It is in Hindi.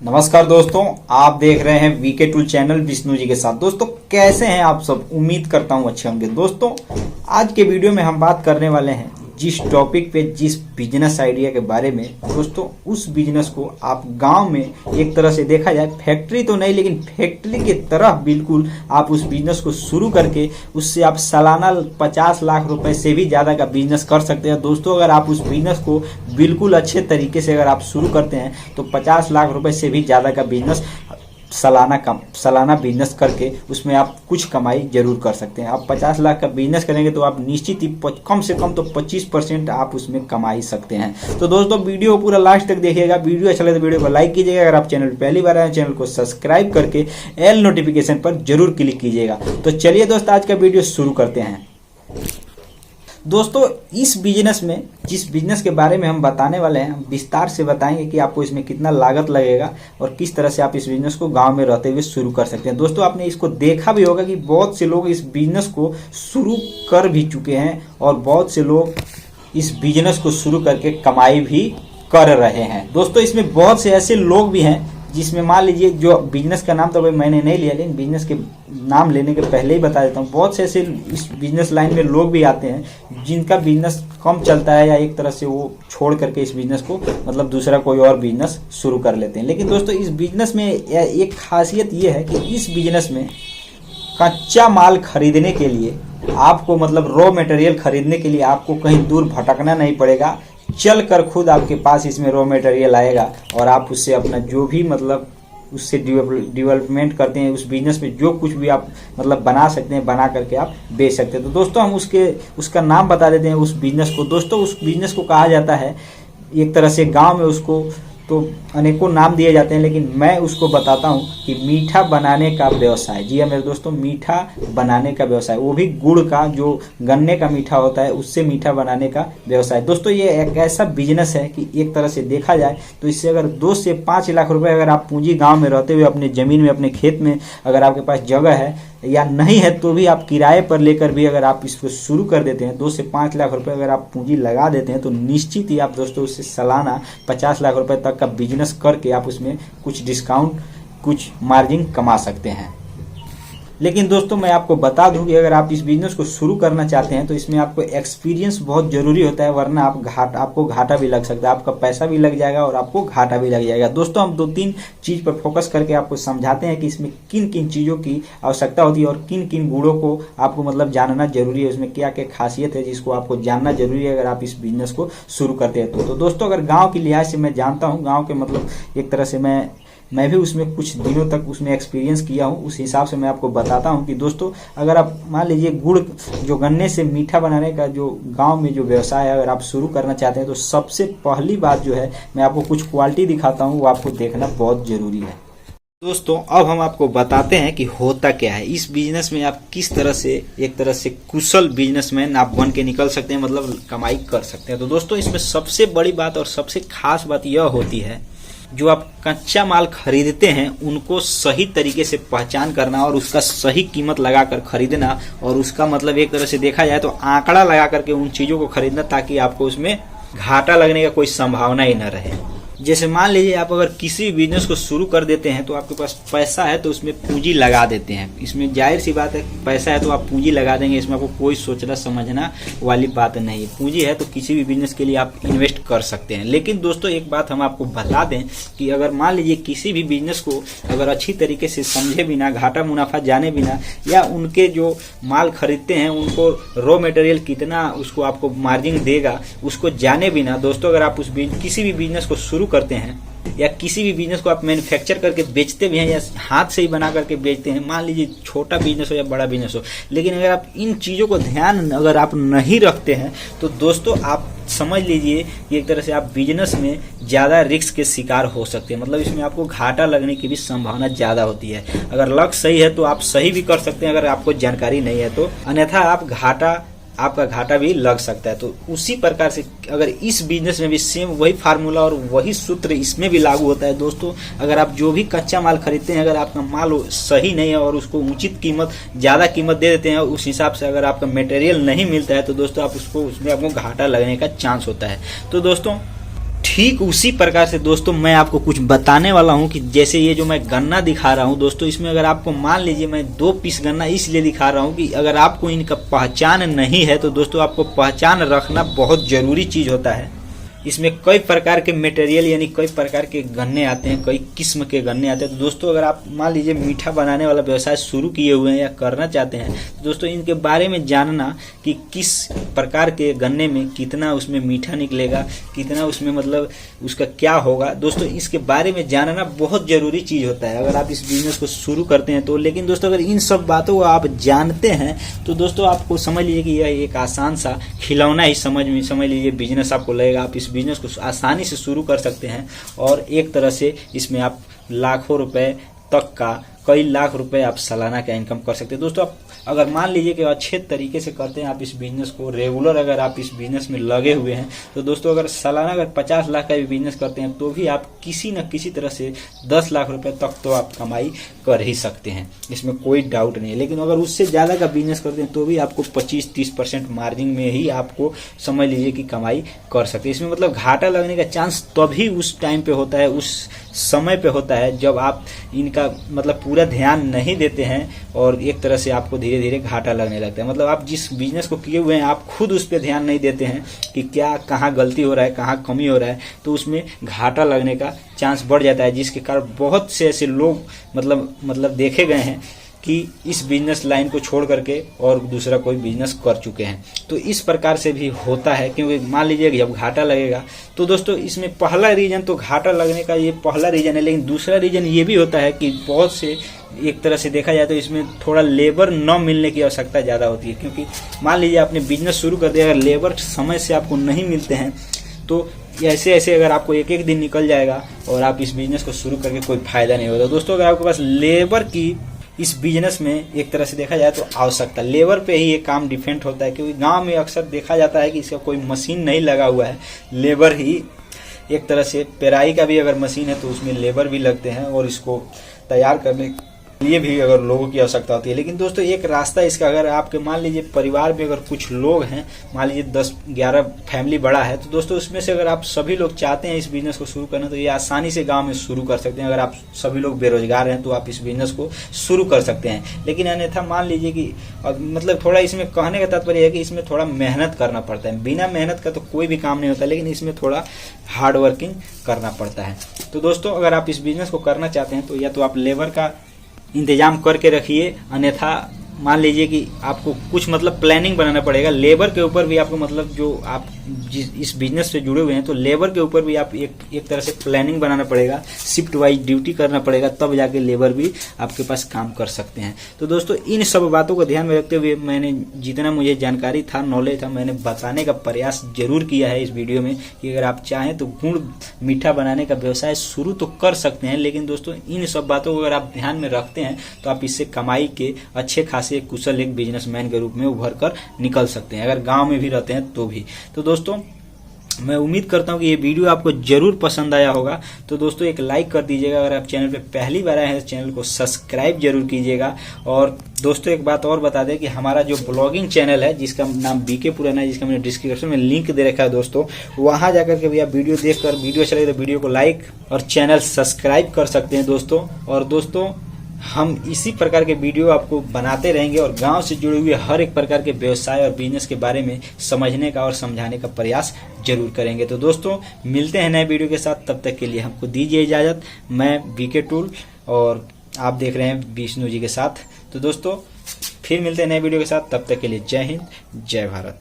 नमस्कार दोस्तों, आप देख रहे हैं VK tool channel Vishnu ji के साथ। दोस्तों कैसे हैं आप सब? उम्मीद करता हूं अच्छे होंगे। दोस्तों आज के वीडियो में हम बात करने वाले हैं जिस टॉपिक पे, जिस बिजनेस आइडिया के बारे में। दोस्तों उस बिजनेस को आप गांव में एक तरह से देखा जाए, फैक्ट्री तो नहीं लेकिन फैक्ट्री की तरह बिल्कुल आप उस बिजनेस को शुरू करके उससे आप सालाना 50 लाख रुपए से भी ज़्यादा का बिजनेस कर सकते हैं। दोस्तों अगर आप उस बिजनेस को बिल्कुल अच्छे तरीके से अगर आप शुरू करते हैं तो 50 लाख रुपए से भी ज़्यादा का बिजनेस सालाना बिजनेस करके उसमें आप कुछ कमाई जरूर कर सकते हैं। आप 50 लाख का बिजनेस करेंगे तो आप निश्चित ही कम से कम तो 25% आप उसमें कमाई सकते हैं। तो दोस्तों वीडियो पूरा लास्ट तक देखिएगा। वीडियो अच्छा लगे तो वीडियो को लाइक कीजिएगा। अगर आप चैनल पर पहली बार आए चैनल को सब्सक्राइब करके एल नोटिफिकेशन पर जरूर क्लिक कीजिएगा। तो चलिए दोस्तों आज का वीडियो शुरू करते हैं। दोस्तों इस बिजनेस में, जिस बिजनेस के बारे में हम बताने वाले हैं, हम विस्तार से बताएंगे कि आपको इसमें कितना लागत लगेगा और किस तरह से आप इस बिजनेस को गांव में रहते हुए शुरू कर सकते हैं। दोस्तों आपने इसको देखा भी होगा कि बहुत से लोग इस बिजनेस को शुरू कर भी चुके हैं और बहुत से लोग इस बिजनेस को शुरू करके कमाई भी कर रहे हैं। दोस्तों इसमें बहुत से ऐसे लोग भी हैं जिसमें मान लीजिए, जो बिजनेस का नाम तो अभी मैंने नहीं लिया लेकिन बिजनेस के नाम लेने के पहले ही बता देता हूँ, बहुत से ऐसे इस बिजनेस लाइन में लोग भी आते हैं जिनका बिजनेस कम चलता है या एक तरह से वो छोड़ करके इस बिजनेस को मतलब दूसरा कोई और बिजनेस शुरू कर लेते हैं। लेकिन दोस्तों इस बिजनेस में एक खासियत ये है कि इस बिजनेस में कच्चा माल खरीदने के लिए आपको, मतलब रॉ मटेरियल खरीदने के लिए आपको कहीं दूर भटकना नहीं पड़ेगा। चल कर खुद आपके पास इसमें रॉ मटेरियल आएगा और आप उससे अपना जो भी मतलब उससे डेवलपमेंट करते हैं, उस बिजनेस में जो कुछ भी आप मतलब बना सकते हैं, बना करके आप बेच सकते हैं। तो दोस्तों हम उसका नाम बता देते हैं उस बिजनेस को। दोस्तों उस बिजनेस को कहा जाता है, एक तरह से गांव में उसको तो अनेकों नाम दिए जाते हैं लेकिन मैं उसको बताता हूं कि मीठा बनाने का व्यवसाय। जी हाँ मेरे दोस्तों, मीठा बनाने का व्यवसाय, वो भी गुड़ का, जो गन्ने का मीठा होता है उससे मीठा बनाने का व्यवसाय। दोस्तों ये एक ऐसा बिजनेस है कि एक तरह से देखा जाए तो इससे अगर 2 से 5 लाख रुपए अगर आप पूंजी गाँव में रहते हुए अपने जमीन में, अपने खेत में अगर आपके पास जगह है या नहीं है तो भी आप किराए पर लेकर भी अगर आप इसको शुरू कर देते हैं, 2 से 5 लाख रुपए अगर आप पूंजी लगा देते हैं तो निश्चित ही आप दोस्तों उससे सालाना 50 लाख रुपए तक का बिजनेस करके आप उसमें कुछ डिस्काउंट, कुछ मार्जिन कमा सकते हैं। लेकिन दोस्तों मैं आपको बता दूं कि अगर आप इस बिजनेस को शुरू करना चाहते हैं तो इसमें आपको एक्सपीरियंस बहुत जरूरी होता है, वरना आपको घाटा भी लग सकता है, आपका पैसा भी लग जाएगा और आपको घाटा भी लग जाएगा। दोस्तों हम 2-3 चीज पर फोकस करके आपको समझाते हैं कि इसमें किन किन चीजों की आवश्यकता होती है और किन किन गुणों को आपको मतलब जानना जरूरी है, उसमें क्या क्या खासियत है जिसको आपको जानना जरूरी है अगर आप इस बिजनेस को शुरू करते हैं तो दोस्तों अगर गाँव की लिहाज से मैं जानता हूँ, गाँव के मतलब एक तरह से मैं भी उसमें कुछ दिनों तक उसमें एक्सपीरियंस किया हूँ, उस हिसाब से मैं आपको बताता हूँ कि दोस्तों अगर आप मान लीजिए गुड़, जो गन्ने से मीठा बनाने का जो गांव में जो व्यवसाय है, अगर आप शुरू करना चाहते हैं तो सबसे पहली बात जो है मैं आपको कुछ क्वालिटी दिखाता हूँ, वो आपको देखना बहुत जरूरी है। दोस्तों अब हम आपको बताते हैं कि होता क्या है इस बिजनेस में, आप किस तरह से एक तरह से कुशल बिजनेसमैन आप बन के निकल सकते हैं, मतलब कमाई कर सकते हैं। तो दोस्तों इसमें सबसे बड़ी बात और सबसे खास बात यह होती है, जो आप कच्चा माल खरीदते हैं उनको सही तरीके से पहचान करना और उसका सही कीमत लगाकर खरीदना, और उसका मतलब एक तरह से देखा जाए तो आंकड़ा लगा करके उन चीजों को खरीदना ताकि आपको उसमें घाटा लगने का कोई संभावना ही न रहे। जैसे मान लीजिए आप अगर किसी बिजनेस को शुरू कर देते हैं तो आपके पास पैसा है तो उसमें पूंजी लगा देते हैं, इसमें जाहिर सी बात है पैसा है तो आप पूंजी लगा देंगे, इसमें आपको कोई सोचना समझना वाली बात नहीं है। पूंजी है तो किसी भी बिजनेस के लिए आप इन्वेस्ट कर सकते हैं। लेकिन दोस्तों एक बात हम आपको बता दें कि अगर मान लीजिए किसी भी बिजनेस को अगर अच्छी तरीके से समझे बिना, घाटा मुनाफा जाने बिना, या उनके जो माल खरीदते हैं उनको रॉ मटेरियल कितना उसको आपको मार्जिन देगा उसको जाने बिना, दोस्तों अगर आप किसी भी बिजनेस को शुरू करते हैं या किसी भी बिजनेस को आप मैन्युफैक्चर करके बेचते भी हैं या हाथ से ही बना करके बेचते हैं, मान लीजिए छोटा बिजनेस हो या बड़ा बिजनेस हो, लेकिन अगर आप इन चीजों को ध्यान अगर आप नहीं रखते हैं तो दोस्तों आप समझ लीजिए कि एक तरह से आप बिजनेस में ज्यादा रिस्क के शिकार हो सकते हैं, मतलब इसमें आपको घाटा लगने की भी संभावना ज्यादा होती है। अगर लक्ष्य सही है तो आप सही भी कर सकते हैं, अगर आपको जानकारी नहीं है तो, अन्यथा आपका घाटा भी लग सकता है। तो उसी प्रकार से अगर इस बिजनेस में भी सेम वही फार्मूला और वही सूत्र इसमें भी लागू होता है। दोस्तों अगर आप जो भी कच्चा माल खरीदते हैं, अगर आपका माल सही नहीं है और उसको उचित कीमत, ज्यादा कीमत दे देते हैं, उस हिसाब से अगर आपका मटेरियल नहीं मिलता है तो दोस्तों आप उसमें आपको घाटा लगने का चांस होता है। तो दोस्तों ठीक उसी प्रकार से दोस्तों मैं आपको कुछ बताने वाला हूं कि जैसे ये जो मैं गन्ना दिखा रहा हूं दोस्तों, इसमें अगर आपको मान लीजिए मैं 2 पीस गन्ना इसलिए दिखा रहा हूं कि अगर आपको इनका पहचान नहीं है तो दोस्तों आपको पहचान रखना बहुत जरूरी चीज होता है। इसमें कई प्रकार के मटेरियल यानी कई प्रकार के गन्ने आते हैं, कई किस्म के गन्ने आते हैं। तो दोस्तों अगर आप मान लीजिए मीठा बनाने वाला व्यवसाय शुरू किए हुए हैं या करना चाहते हैं तो दोस्तों इनके बारे में जानना कि किस प्रकार के गन्ने में कितना उसमें मीठा निकलेगा, कितना उसमें मतलब उसका क्या होगा, दोस्तों इसके बारे में जानना बहुत जरूरी चीज होता है अगर आप इस बिजनेस को शुरू करते हैं तो। लेकिन दोस्तों अगर इन सब बातों को आप जानते हैं तो दोस्तों आपको समझ लीजिए कि यह एक आसान सा खिलौना ही समझ लीजिए बिजनेस आपको लगेगा। आप इस बिजनेस को आसानी से शुरू कर सकते हैं और एक तरह से इसमें आप लाखों रुपए तक का, कई लाख रुपए आप सालाना का इनकम कर सकते हैं। दोस्तों आप अगर मान लीजिए कि अच्छे तरीके से करते हैं आप इस बिजनेस को, रेगुलर अगर आप इस बिजनेस में लगे हुए हैं तो दोस्तों अगर सालाना अगर 50 लाख का भी बिजनेस करते हैं तो भी आप किसी न किसी तरह से 10 लाख रुपए तक तो आप कमाई कर ही सकते हैं, इसमें कोई डाउट नहीं है। लेकिन अगर उससे ज़्यादा का बिजनेस करते हैं तो भी आपको 25-30% मार्जिन में ही आपको समझ लीजिए कि कमाई कर सकते हैं। इसमें मतलब घाटा लगने का चांस तभी उस टाइम पे होता है, उस समय पे होता है जब आप इनका मतलब पूरा ध्यान नहीं देते हैं और एक तरह से आपको धीरे धीरे घाटा लगने लगता है। मतलब आप जिस बिजनेस को किए हुए हैं आप खुद उस पर ध्यान नहीं देते हैं कि क्या कहाँ गलती हो रहा है, कहाँ कमी हो रहा है, तो उसमें घाटा लगने का चांस बढ़ जाता है, जिसके कारण बहुत से ऐसे लोग मतलब देखे गए हैं कि इस बिजनेस लाइन को छोड़ करके और दूसरा कोई बिजनेस कर चुके हैं। तो इस प्रकार से भी होता है, क्योंकि मान लीजिए जब घाटा लगेगा तो दोस्तों इसमें पहला रीजन तो घाटा लगने का ये पहला रीजन है, लेकिन दूसरा रीजन ये भी होता है कि बहुत से एक तरह से देखा जाए तो इसमें थोड़ा लेबर न मिलने की आवश्यकता ज़्यादा होती है। क्योंकि मान लीजिए आपने बिजनेस शुरू कर दिया, अगर लेबर समय से आपको नहीं मिलते हैं तो ऐसे अगर आपको एक दिन निकल जाएगा और आप इस बिजनेस को शुरू करके कोई फायदा नहीं होगा। दोस्तों अगर आपके पास लेबर की इस बिजनेस में एक तरह से देखा जाए तो आवश्यकता, लेबर पे ही ये काम डिपेंड होता है, क्योंकि गांव में अक्सर देखा जाता है कि इसका कोई मशीन नहीं लगा हुआ है, लेबर ही एक तरह से, पेराई का भी अगर मशीन है तो उसमें लेबर भी लगते हैं और इसको तैयार करने के लिए भी अगर लोगों की आवश्यकता होती है। लेकिन दोस्तों एक रास्ता इसका, अगर आपके मान लीजिए परिवार में अगर कुछ लोग हैं, मान लीजिए 10-11 फैमिली बड़ा है, तो दोस्तों उसमें से अगर आप सभी लोग चाहते हैं इस बिजनेस को शुरू करना तो ये आसानी से गांव में शुरू कर सकते हैं। अगर आप सभी लोग बेरोजगार हैं तो आप इस बिजनेस को शुरू कर सकते हैं। लेकिन अन्यथा मान लीजिए कि मतलब थोड़ा इसमें कहने का तात्पर्य है कि इसमें थोड़ा मेहनत करना पड़ता है। बिना मेहनत का तो कोई भी काम नहीं होता, लेकिन इसमें थोड़ा हार्ड वर्किंग करना पड़ता है। तो दोस्तों अगर आप इस बिजनेस को करना चाहते हैं तो या तो आप लेबर का इंतजाम करके रखिए, अन्यथा मान लीजिए कि आपको कुछ मतलब प्लानिंग बनाना पड़ेगा। लेबर के ऊपर भी आपको मतलब जो आप इस बिजनेस से जुड़े हुए हैं तो लेबर के ऊपर भी आप एक तरह से प्लानिंग बनाना पड़ेगा, शिफ्ट वाइज ड्यूटी करना पड़ेगा, तब जाके लेबर भी आपके पास काम कर सकते हैं। तो दोस्तों इन सब बातों को ध्यान में रखते हुए मैंने जितना मुझे जानकारी था, नॉलेज था, मैंने बताने का प्रयास जरूर किया है इस वीडियो में कि अगर आप चाहें तो गुड़ मीठा बनाने का व्यवसाय शुरू तो कर सकते हैं। लेकिन दोस्तों इन सब बातों को अगर आप ध्यान में रखते हैं तो आप इससे कमाई के अच्छे खासे कुशल एक बिजनेसमैन के रूप में उभर कर निकल सकते हैं, अगर गांव में भी रहते हैं तो भी। तो दोस्तों मैं उम्मीद करता हूं कि ये वीडियो आपको जरूर पसंद आया होगा। तो दोस्तों एक लाइक कर दीजिएगा, अगर आप चैनल पे पहली बार आए हैं तो चैनल को सब्सक्राइब जरूर कीजिएगा। और दोस्तों एक बात और बता दें कि हमारा जो ब्लॉगिंग चैनल है जिसका नाम बीके पुराना है, जिसका मैंने डिस्क्रिप्शन में लिंक दे रखा है दोस्तों, वहां जाकर के भी आप वीडियो देखकर वीडियो चले तो वीडियो को लाइक और चैनल सब्सक्राइब कर सकते हैं दोस्तों। और दोस्तों हम इसी प्रकार के वीडियो आपको बनाते रहेंगे और गांव से जुड़े हुए हर एक प्रकार के व्यवसाय और बिजनेस के बारे में समझने का और समझाने का प्रयास जरूर करेंगे। तो दोस्तों मिलते हैं नए वीडियो के साथ, तब तक के लिए हमको दीजिए इजाजत। मैं बीके टूल और आप देख रहे हैं विष्णु जी के साथ। तो दोस्तों फिर मिलते हैं नए वीडियो के साथ, तब तक के लिए जय हिंद, जय भारत।